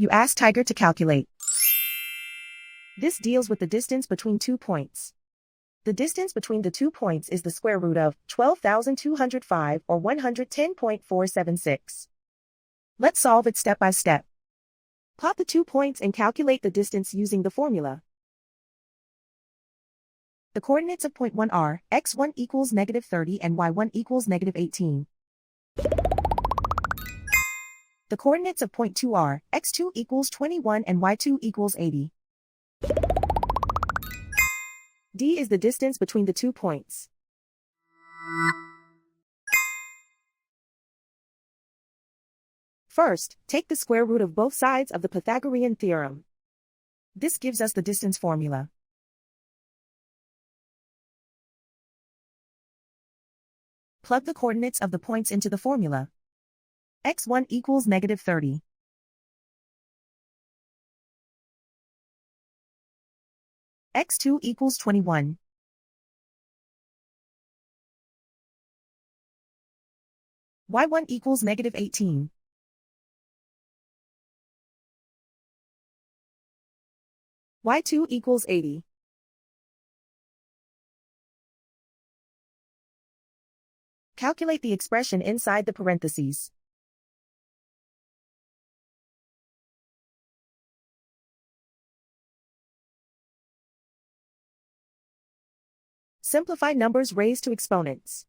You ask Tiger to calculate. This deals with the distance between 2 points. The distance between the 2 points is the square root of 12,205 or 110.476. Let's solve it step by step. Plot the 2 points and calculate the distance using the formula. The coordinates of point 1 are x1 equals -30 and y1 equals -18. The coordinates of point 2 are x2 equals 21 and y2 equals 80. D is the distance between the 2 points. First, take the square root of both sides of the Pythagorean theorem. This gives us the distance formula. Plug the coordinates of the points into the formula. x1 equals -30. x2 equals 21. y1 equals -18. y2 equals 80. Calculate the expression inside the parentheses. Simplify numbers raised to exponents.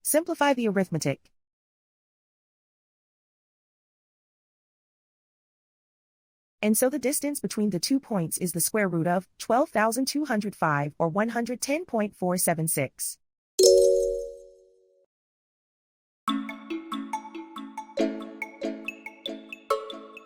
Simplify the arithmetic. And so the distance between the 2 points is the square root of 12,205 or 110.476.